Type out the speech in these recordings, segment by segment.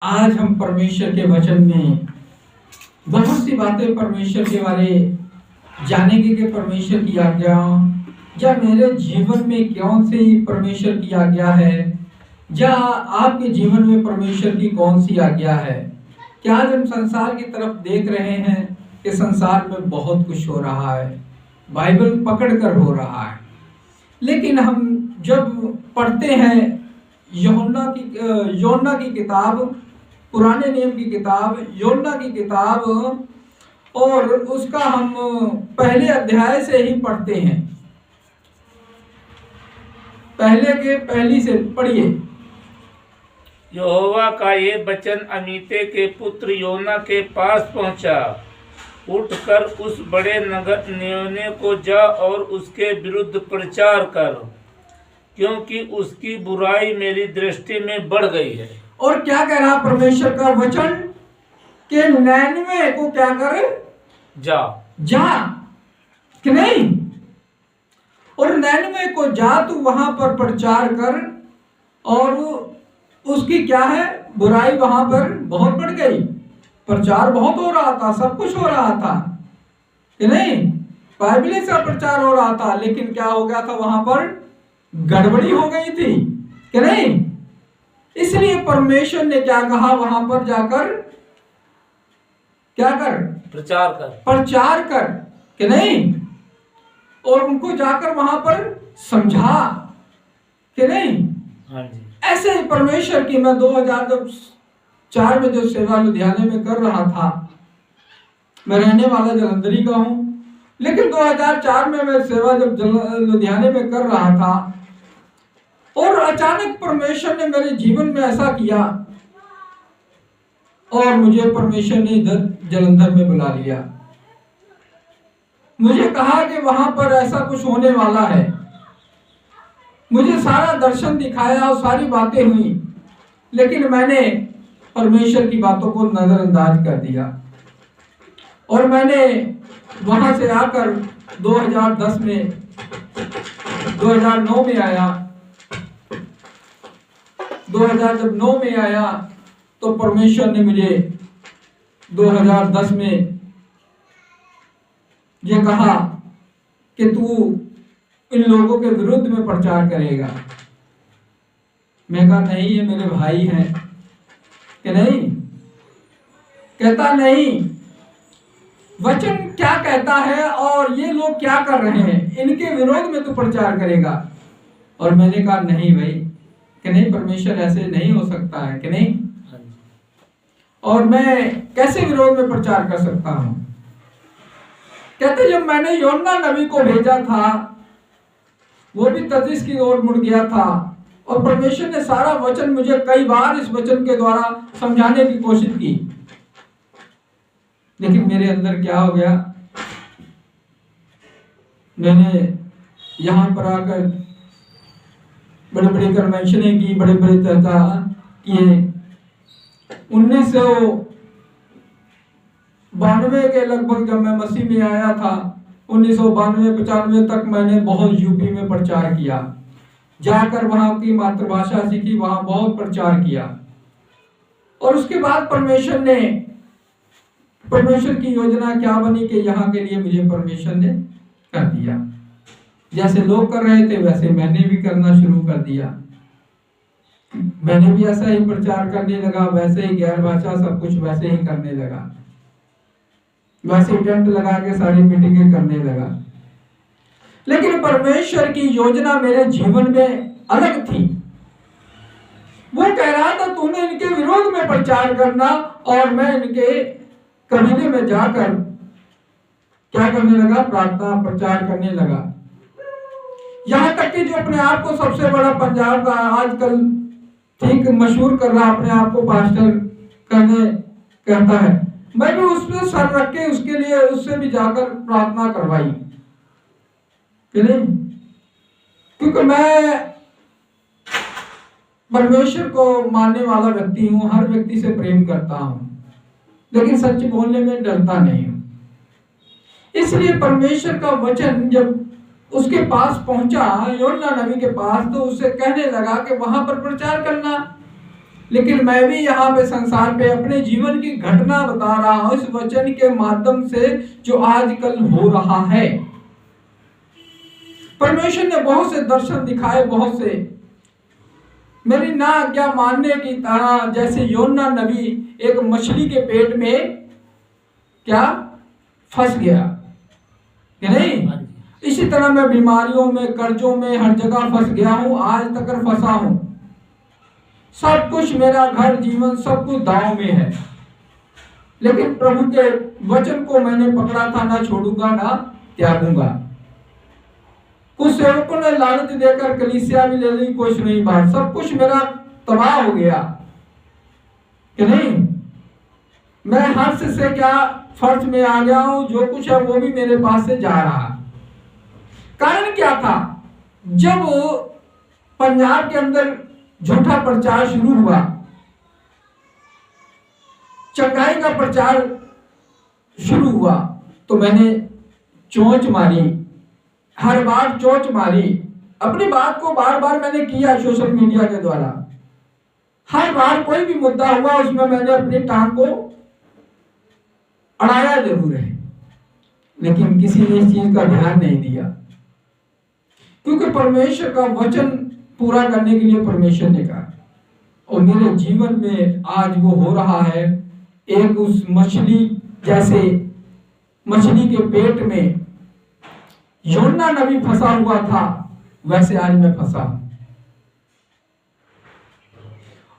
आज हम परमेश्वर के वचन में बहुत सी बातें परमेश्वर के बारे जानेंगे कि परमेश्वर की आज्ञा या मेरे जीवन में कौन सी परमेश्वर की आज्ञा है या आपके जीवन में परमेश्वर की कौन सी आज्ञा है। क्या आज हम संसार की तरफ देख रहे हैं कि संसार में बहुत कुछ हो रहा है, बाइबल पकड़कर हो रहा है, लेकिन हम जब पढ़ते हैं योना की किताब, पुराने नियम की किताब, योना की किताब, और उसका हम पहले अध्याय से ही पढ़ते हैं। पहली से पढ़िए। यहोवा का ये वचन अमीते के पुत्र योना के पास पहुंचा। उठकर उस बड़े नगर नियोने को जा और उसके विरुद्ध प्रचार कर, क्योंकि उसकी बुराई मेरी दृष्टि में बढ़ गई है। और क्या कह रहा परमेश्वर का वचन कि नैनवे को क्या करे? जा कि नहीं? और नैनवे को जा, तू वहां पर प्रचार कर, और उसकी क्या है? बुराई वहां पर बहुत बढ़ गई। प्रचार बहुत हो रहा था, सब कुछ हो रहा था कि नहीं, बाइबल का प्रचार हो रहा था, लेकिन क्या हो गया था? वहां पर गड़बड़ी हो गई थी कि नहीं। इसलिए परमेश्वर ने क्या कहा? वहां पर जाकर क्या कर? प्रचार कर कि नहीं, और उनको जाकर वहां पर समझा कि नहीं। हाँ जी। ऐसे ही परमेश्वर की, मैं 2004 में जो सेवा लुधियाने में कर रहा था, मैं रहने वाला जलंधरी का हूं, लेकिन 2004 में मैं सेवा जब लुधियाने में कर रहा था, और अचानक परमेश्वर ने मेरे जीवन में ऐसा किया और मुझे परमेश्वर ने इधर जलंधर में बुला लिया। मुझे कहा कि वहां पर ऐसा कुछ होने वाला है। मुझे सारा दर्शन दिखाया और सारी बातें हुई, लेकिन मैंने परमेश्वर की बातों को नजरअंदाज कर दिया। और मैंने वहां से आकर 2010 में 2009 में आया। 2009 में आया तो परमेश्वर ने मुझे 2010 में ये कहा कि तू इन लोगों के विरुद्ध में प्रचार करेगा। मैं कहा नहीं, ये मेरे भाई हैं कि नहीं। कहता नहीं, वचन क्या कहता है और ये लोग क्या कर रहे हैं, इनके विरोध में तू प्रचार करेगा। और मैंने कहा नहीं भाई, कि नहीं, परमेश्वर ऐसे नहीं हो सकता है कि नहीं, और मैं कैसे विरोध में प्रचार कर सकता हूं। कहते जब मैंने योना नबी को भेजा था, वो भी तर्शीश की ओर मुड़ गया था, और परमेश्वर ने सारा वचन मुझे कई बार इस वचन के द्वारा समझाने की कोशिश की, लेकिन मेरे अंदर क्या हो गया? मैंने यहां पर आकर बड़े बड़े कन्वेंशनें की, बड़े बड़े चर्चा किए। 1992 के लगभग जब मैं मसीह में आया था, 1992-95 तक मैंने बहुत यूपी में प्रचार किया, जाकर वहां की मातृभाषा सीखी, वहां बहुत प्रचार किया। और उसके बाद परमेश्वर की योजना क्या बनी कि यहाँ के लिए मुझे परमेश्वर ने कर दिया। जैसे लोग कर रहे थे वैसे मैंने भी करना शुरू कर दिया। मैंने भी ऐसा ही प्रचार करने लगा, वैसे ही गैर भाषा सब कुछ वैसे ही करने लगा, वैसे टेंट लगा के सारी मीटिंगें करने लगा। लेकिन परमेश्वर की योजना मेरे जीवन में अलग थी। वो कह रहा था तूने इनके विरोध में प्रचार करना, और मैं इनके कबीले में जाकर क्या करने लगा? प्रार्थना प्रचार करने लगा। यहां तक कि जो अपने आप को सबसे बड़ा पंजाब का आजकल ठीक मशहूर कर रहा, अपने आप को पास्टर करने कहता है, मैं भी उसमें सर रख के उसके लिए उससे भी जाकर प्रार्थना करवाई कि नहीं, क्योंकि मैं परमेश्वर को मानने वाला व्यक्ति हूं, हर व्यक्ति से प्रेम करता हूं, लेकिन सच बोलने में डरता नहीं हूं। इसलिए परमेश्वर का वचन जब उसके पास पहुंचा, योना नबी के पास, तो उसे कहने लगा कि वहां पर प्रचार करना। लेकिन मैं भी यहाँ पे संसार पे अपने जीवन की घटना बता रहा हूँ इस वचन के माध्यम से जो आजकल हो रहा है। परमेश्वर ने बहुत से दर्शन दिखाए, बहुत से मेरी ना आज्ञा मानने की तरह, जैसे योना नबी एक मछली के पेट में क्या फंस गया कि नहीं, इसी तरह मैं बीमारियों में, कर्जों में, हर जगह फंस गया हूं, आज तक फंसा हूं। सब कुछ, मेरा घर, जीवन, सब कुछ दांव में है, लेकिन प्रभु के वचन को मैंने पकड़ा था, ना छोड़ूंगा ना त्यागूंगा। कुछ सेवकों ने लालच देकर कलीसिया भी ले ली, कुछ नहीं, बात सब कुछ मेरा तबाह हो गया कि नहीं। मैं हर्ष से क्या फर्ज में आ गया हूं, जो कुछ है वो भी मेरे पास से जा रहा। कारण क्या था? जब पंजाब के अंदर झूठा प्रचार शुरू हुआ, चंगाई का प्रचार शुरू हुआ, तो मैंने चोंच मारी, हर बार चोंच मारी। अपनी बात को बार बार मैंने किया सोशल मीडिया के द्वारा। हर बार कोई भी मुद्दा हुआ उसमें मैंने अपनी टांग को अड़ाया जरूर है, लेकिन किसी ने इस चीज का ध्यान नहीं दिया, क्योंकि परमेश्वर का वचन पूरा करने के लिए परमेश्वर ने कहा। और मेरे जीवन में आज वो हो रहा है, एक उस मछली जैसे, मछली के पेट में योना नबी फंसा हुआ था, वैसे आज मैं फंसा हूं।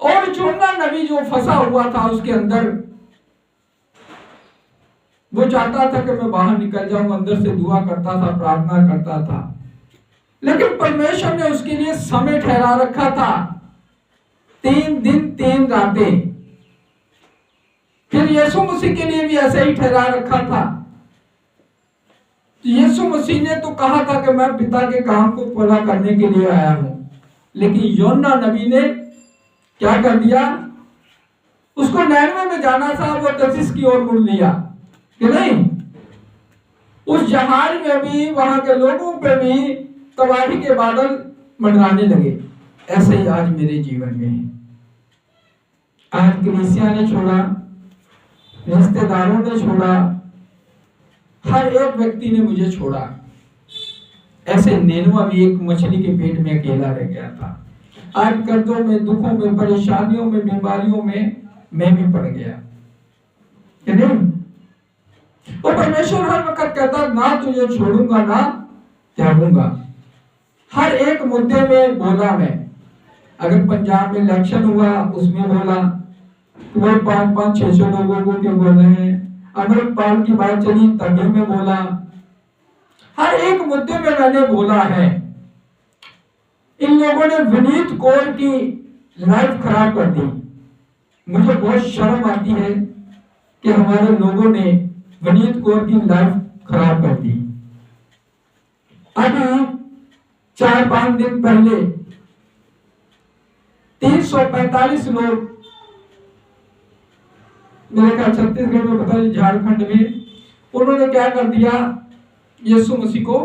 और योना नबी जो फंसा हुआ था उसके अंदर, वो चाहता था कि मैं बाहर निकल जाऊं, अंदर से दुआ करता था, प्रार्थना करता था, लेकिन परमेश्वर ने उसके लिए समय ठहरा रखा था, 3 दिन 3 रातें। फिर यीशु मसीह के लिए भी ऐसे ही ठहरा रखा था। यीशु मसीह ने तो कहा था कि मैं पिता के काम को पूरा करने के लिए आया हूं, लेकिन योना नबी ने क्या कर दिया? उसको नैनवे में जाना था, वो तर्शीश की ओर मुड़ लिया कि नहीं। उस जहाज में भी, वहां के लोगों पे भी तबाही के बादल मंडराने लगे। ऐसे ही आज मेरे जीवन में है। आज कलीसिया ने छोड़ा, रिश्तेदारों ने छोड़ा, हर एक व्यक्ति ने मुझे छोड़ा। ऐसे नैनवा भी एक मछली के पेट में अकेला रह गया था। आज कर्जों में, दुखों में, परेशानियों में, बीमारियों में मैं भी पड़ गया कि नहीं। और परमेश्वर हर वक्त कहता, ना तुझे छोड़ूंगा ना त्यागूंगा। हर एक मुद्दे में बोला मैं। अगर पंजाब में इलेक्शन हुआ उसमें बोला, वो 500-600 लोगों को क्यों बोल रहे हैं। अमृतपाल की बात चली तभी में बोला। हर एक मुद्दे में मैंने बोला है। इन लोगों ने विनीत कौर की लाइफ खराब कर दी। मुझे बहुत शर्म आती है कि हमारे लोगों ने विनीत कौर की लाइफ खराब कर दी। अभी 4-5 दिन पहले 345 लोग, मेरे ख्याल छत्तीसगढ़ में, पता नहीं झारखंड में, उन्होंने क्या कर दिया? यीशु मसीह को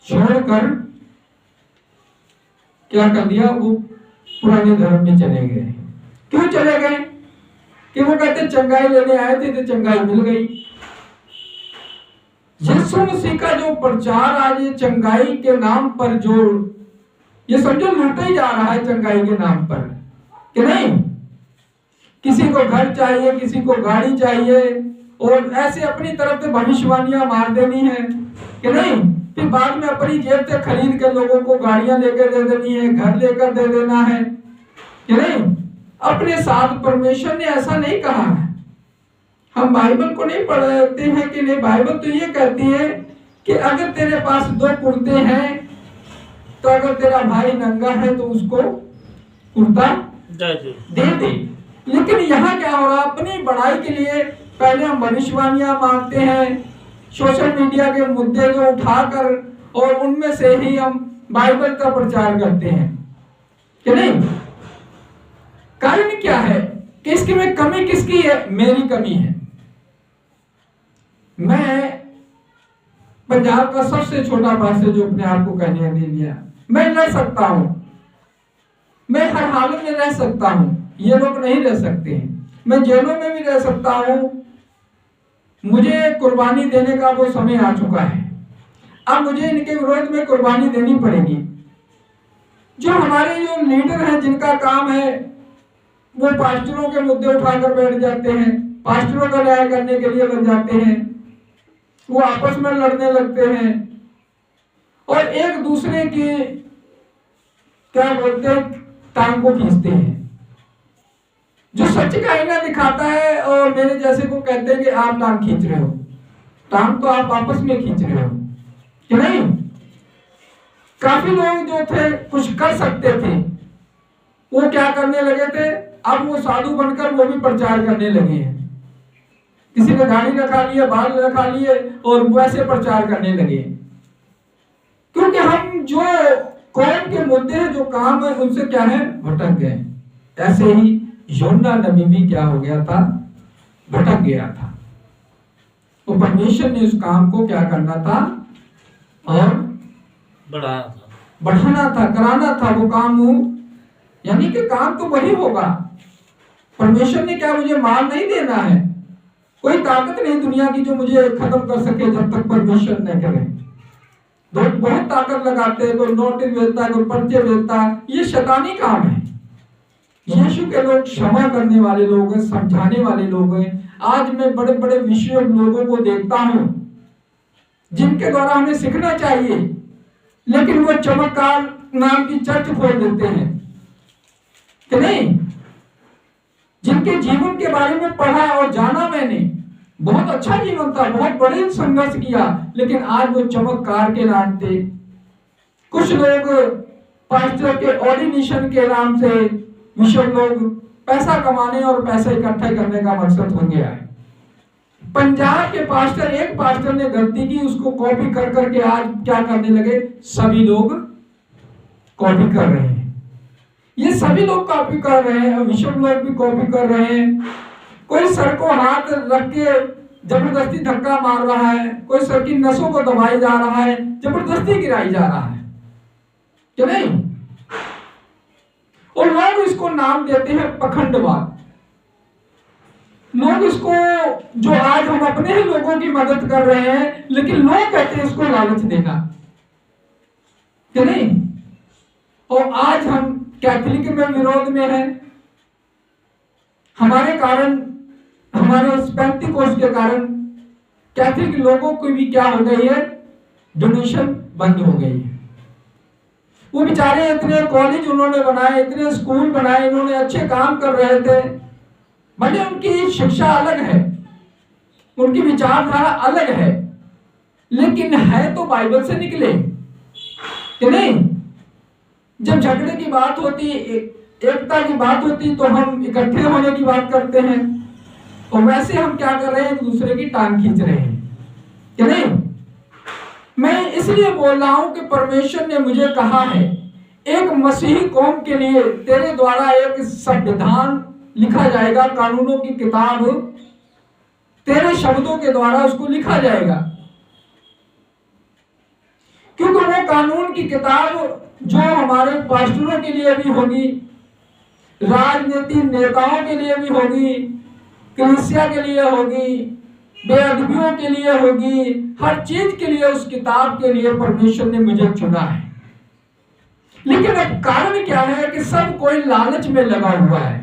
छोड़कर क्या कर दिया? वो पुराने धर्म में चले गए। क्यों चले गए? कि वो कहते चंगाई लेने आए थे तो चंगाई मिल गई। यीशु मसीह का जो प्रचार आज ये चंगाई के नाम पर, जो ये समझो लूटा ही जा रहा है चंगाई के नाम पर कि नहीं। किसी को घर चाहिए, किसी को गाड़ी चाहिए, और ऐसे अपनी तरफ से भविष्यवाणियां मार देनी है कि नहीं। फिर बाद में अपनी जेब से खरीद कर लोगों को गाड़ियां लेकर दे देनी है, घर लेकर दे देना है कि नहीं। अपने साथ परमेश्वर ने ऐसा नहीं कहा है। हम बाइबल को नहीं पढ़ते हैं कि नहीं। बाइबल तो ये कहती है कि अगर तेरे पास 2 कुर्ते हैं तो अगर तेरा भाई नंगा है तो उसको कुर्ता दे दे। लेकिन यहाँ क्या हो रहा? अपनी बढ़ाई के लिए पहले हम भविष्यवाणियां मांगते हैं, सोशल मीडिया के मुद्दे को उठाकर, और उनमें से ही हम बाइबल का प्रचार करते हैं कि नहीं। कारण क्या है कि इसकी में कमी किसकी है? मेरी कमी है। मैं पंजाब का सबसे छोटा पास्टर जो अपने आप को कहने दे दिया, मैं लड़ सकता हूं, मैं हर हालत में रह सकता हूं, ये लोग नहीं रह सकते हैं। मैं जेलों में भी रह सकता हूं, मुझे कुर्बानी देने का वो समय आ चुका है। अब मुझे इनके विरोध में कुर्बानी देनी पड़ेगी। जो हमारे जो लीडर हैं, जिनका काम है वो पास्टरों के मुद्दे उठाकर बैठ जाते हैं, पास्टरों का न्याय करने के लिए लग जाते हैं, वो आपस में लड़ने लगते हैं और एक दूसरे की क्या बोलते हैं, टांग को खींचते हैं। जो सच का आईना दिखाता है और मेरे जैसे को कहते हैं कि आप टांग खींच रहे हो, टांग तो आप आपस में खींच रहे हो कि नहीं। काफी लोग जो थे कुछ कर सकते थे, वो क्या करने लगे थे, अब वो साधु बनकर वो भी प्रचार करने लगे हैं। किसी ने दाढ़ी रखा लिए, बाल रखा लिए और वैसे प्रचार करने लगे। क्योंकि हम जो कौम के मुद्दे हैं, जो काम है, उनसे क्या है, भटक गए। ऐसे ही योना नबी भी क्या हो गया था, भटक गया था। तो परमेश्वर ने उस काम को क्या करना था और बढ़ाना था, कराना था वो काम। यानी कि काम तो वही होगा। परमेश्वर ने क्या मुझे माल नहीं देना है, कोई ताकत नहीं दुनिया की जो मुझे खत्म कर सके जब तक परमेश्वर न करे। लोग बहुत ताकत लगाते हैं, कोई नोटिस भेजता है, कोई पर्चे भेजता है, ये शैतानी काम है। यीशु के लोग क्षमा करने वाले लोग हैं, समझाने वाले लोग हैं। आज मैं बड़े बड़े विषयों लोगों को देखता हूं जिनके द्वारा हमें सीखना चाहिए, लेकिन वो चमत्कार नाम की चर्च खोल देते हैं कि नहीं। जिनके जीवन के बारे में पढ़ा और जाना मैंने, बहुत अच्छा जीवन था, बहुत बड़े संघर्ष किया, लेकिन आज वो चमत्कार के नाम से, कुछ लोग पास्टर के ऑर्डिनेशन के नाम से, विश्व लोग पैसा कमाने और पैसा इकट्ठा करने का मकसद हो गया है। पंजाब के पास्टर, एक पास्टर ने गलती की, उसको कॉपी कर करके आज क्या करने लगे, सभी लोग कॉपी कर रहे हैं। ये सभी लोग कॉपी कर रहे हैं, विश्व लोग भी कॉपी कर रहे हैं। कोई सर को हाथ रख के जबरदस्ती धक्का मार रहा है, कोई सर की नसों को दबाई जा रहा है, जबरदस्ती गिराई जा रहा है कि नहीं। और लोग इसको नाम देते हैं पखंडवाद। लोग इसको, जो आज हम अपने ही लोगों की मदद कर रहे हैं, लेकिन लोग कहते हैं इसको लालच देना कि नहीं। और आज हम कैथोलिक में विरोध में हैं। हमारे कारण, हमारे पेंटिकोस्ट के कारण कैथोलिक लोगों को भी क्या हो गई है, डोनेशन बंद हो गई है। वो बेचारे इतने कॉलेज उन्होंने बनाए, इतने स्कूल बनाए, इन्होंने अच्छे काम कर रहे थे, भले उनकी शिक्षा अलग है, उनकी विचारधारा अलग है, लेकिन है तो बाइबल से निकले कि नहीं। जब झगड़े की बात होती, एकता की बात होती, तो हम इकट्ठे होने की बात करते हैं, और वैसे हम क्या कर रहे हैं, एक दूसरे की टांग खींच रहे हैं कि नहीं। मैं इसलिए बोल रहा हूं कि परमेश्वर ने मुझे कहा है, एक मसीही कौम के लिए तेरे द्वारा एक संविधान लिखा जाएगा, कानूनों की किताब तेरे शब्दों के द्वारा उसको लिखा जाएगा। क्योंकि वो कानून की किताब जो हमारे पास्टरों के लिए भी होगी, राजनीतिक नेताओं के लिए भी होगी, कलीसिया के लिए होगी, बेअदबियों के लिए होगी, हर चीज के लिए, उस किताब के लिए परमेश्वर ने मुझे चुना है। लेकिन अब कारण क्या है कि सब कोई लालच में लगा हुआ है।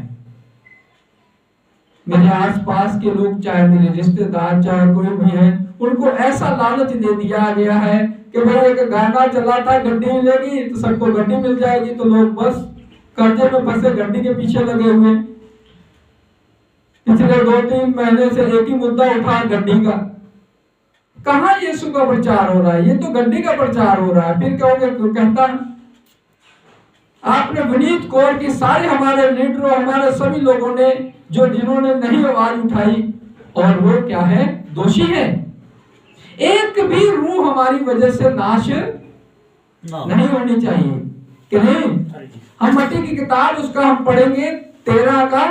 मेरे आसपास के लोग, चाहे मेरे रिश्तेदार, चाहे कोई भी है, उनको ऐसा लालच दे दिया गया है कि भाई एक गाना चला था, गड्डी मिलेगी तो सबको गड्डी मिल जाएगी, तो लोग बस कर्जे में फंसे गड्डी के पीछे लगे हुए। पिछले 2-3 महीने से एक ही मुद्दा उठा, गड्डी का। कहां यीशु का प्रचार हो रहा है, ये तो गड्डी का प्रचार हो रहा है। फिर कहोगे, कहता आपने विनीत कौर की, सारे हमारे लीडरों, हमारे सभी लोगों ने, जो जिन्होंने नहीं आवाज उठाई, और वो क्या है, दोषी है। एक भी रूह हमारी वजह से नाश नहीं होनी चाहिए कि नहीं। हम मत्ती की किताब, उसका हम पढ़ेंगे 13 का,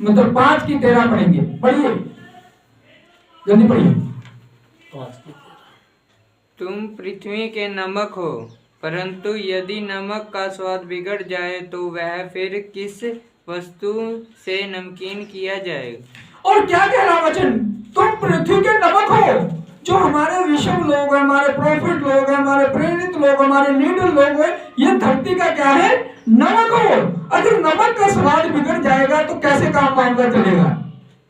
मतलब 5 की 13 पढ़ेंगे। पढ़िए, जल्दी पढ़िए। तुम पृथ्वी के नमक हो, परंतु यदि नमक का स्वाद बिगड़ जाए तो वह फिर किस वस्तु से नमकीन किया जाएगा। और क्या कह रहा वचन, तुम पृथ्वी के नमक हो। जो हमारे विषम लोग हैं, हमारे प्रॉफिट लोग हैं, हमारे प्रेरित लोग, हमारे लीडर लोग हैं, ये धरती का क्या है, नमक हो। अगर नमक का स्वाद बिगड़ जाएगा तो कैसे काम मामला चलेगा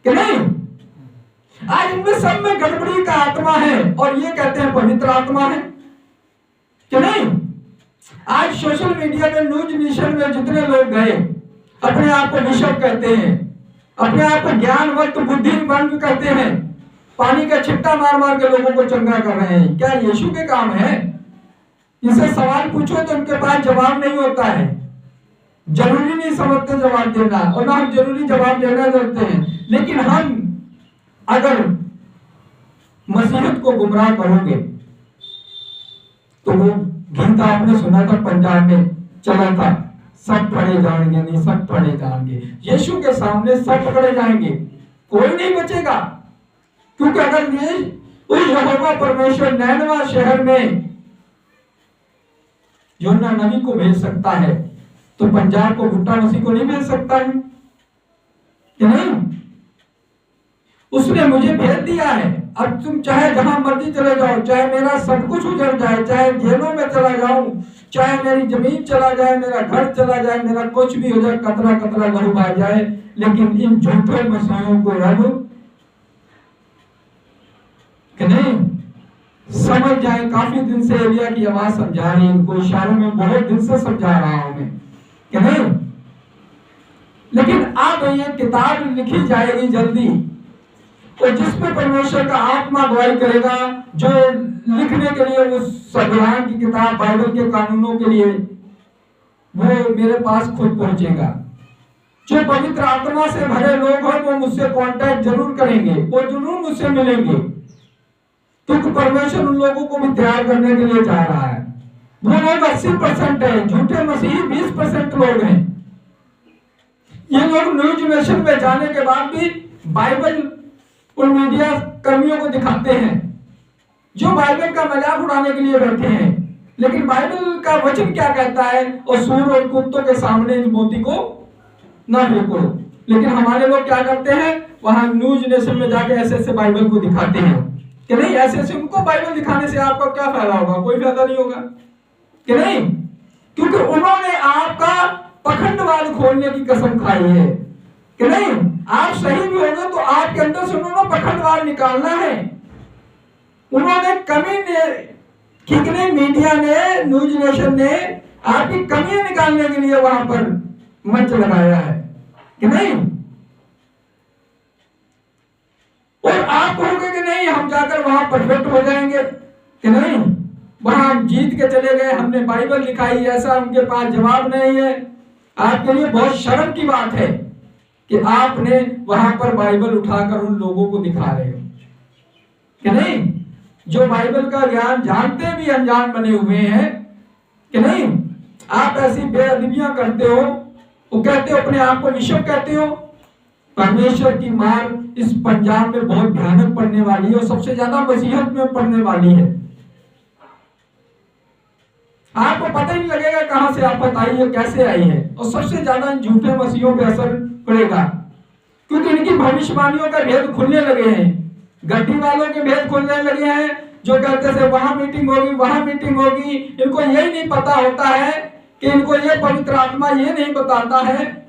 कि नहीं। आज इनमें सब में गड़बड़ी का आत्मा है और ये कहते हैं पवित्र आत्मा है कि नहीं। आज सोशल मीडिया में, न्यूज नेशन में जितने लोग गए, अपने आप को बिशप कहते हैं, अपने आप को ज्ञानवंत बुद्धिमान कहते हैं, पानी का छिट्टा मार मार के लोगों को चंगा कर रहे हैं। क्या यीशु के काम है? इनसे सवाल पूछो तो उनके पास जवाब नहीं होता है। जरूरी नहीं समझते जवाब देना, और ना हम जरूरी जवाब देना चाहते हैं। लेकिन हम अगर मसीहत को गुमराह करोगे तो वो गीत आपने सुना था, पंजाब में चला था, सब पढ़े जाएंगे, नहीं सब पढ़े जाएंगे। यीशु के सामने सब पकड़े जाएंगे, कोई नहीं बचेगा। क्योंकि अगर ये उस यहोवा परमेश्वर नैनवा शहर में योना नबी को भेज सकता है तो पंजाब को भुट्टा मसीह को नहीं भेज सकता है कि नहीं। उसने मुझे भेज दिया है। अब तुम चाहे जहां मर्जी चले जाओ, चाहे मेरा सब कुछ उजड़ जाए, चाहे जेलों में चला जाऊं, चाहे मेरी जमीन चला जाए, मेरा घर चला जाए, मेरा कुछ भी हो जाए, कतरा कतरा लहू बह जाए, लेकिन इन झूठे मसीहों को रब कि नहीं समझ जाए। काफी दिन से एलिया की आवाज समझा रही, इनको इशारों में बहुत दिन से समझा रहा हूं मैं कि नहीं। लेकिन अब ये किताब लिखी जाएगी जल्दी, तो जिसमें परमेश्वर का आत्मा गवाही करेगा, जो लिखने के लिए उस संविधान की किताब बाइबल के कानूनों के लिए वो मेरे पास खुद पहुंचेगा। जो पवित्र आत्मा से भरे लोग हैं वो मुझसे कांटेक्ट जरूर करेंगे, वो जरूर मुझसे मिलेंगे, क्योंकि परमेश्वर उन लोगों को भी तैयार करने के लिए चाह रहा है। वो लोग 80% है, झूठे मसीही 20% लोग हैं। ये लोग न्यूज नेशन में जाने के बाद भी बाइबल उन मीडिया कर्मियों को दिखाते हैं जो बाइबल का मजाक उड़ाने के लिए बैठे हैं। लेकिन बाइबल का वचन क्या कहता है, और सूर और कुत्तों के सामने इस मोती को ना फेंको। लेकिन हमारे लोग क्या करते हैं, वहां न्यूज नेशन में जाके ऐसे ऐसे बाइबल को दिखाते हैं कि नहीं। ऐसे ऐसे उनको बाइबल दिखाने से आपका क्या फायदा होगा, कोई फायदा नहीं होगा कि नहीं। क्योंकि उन्होंने आपका पखंडवाद खोलने की कसम खाई है कि नहीं। आप सही भी होंगे तो आपके अंदर से उन्होंने पखंडवाद निकालना है। उन्होंने कमी खींचने, मीडिया ने, न्यूज नेशन ने आपकी कमियां निकालने के लिए वहां पर मंच लगाया है कि नहीं। और आप कहोगे कि नहीं हम जाकर वहां परफेक्ट हो जाएंगे कि नहीं, वहां हम जीत के चले गए, हमने बाइबल दिखाई, ऐसा उनके पास जवाब नहीं है। आपके लिए बहुत शर्म की बात है कि आपने वहां पर बाइबल उठाकर उन लोगों को दिखा रहे हो कि नहीं, जो बाइबल का ज्ञान जानते भी अनजान बने हुए हैं कि नहीं। आप ऐसी बेअदबियां करते हो, वो कहते हो अपने आप को बिशप कहते हो। परमेश्वर की मार इस पंजाब में बहुत भयानक पड़ने वाली है, और सबसे ज्यादा मसीहत में पड़ने वाली है। आपको पता ही नहीं लगेगा कहां से आफत आई है, कैसे आई है, और सबसे ज्यादा इन झूठे मसीहों पे असर पड़ेगा, क्योंकि इनकी भविष्यवाणियों का भेद खुलने लगे हैं। गड्डी वालों के भेद खुलने लगे हैं, जो कहते थे वहां मीटिंग होगी, वहां मीटिंग होगी। इनको यही नहीं पता होता है कि इनको ये पवित्र आत्मा ये नहीं बताता है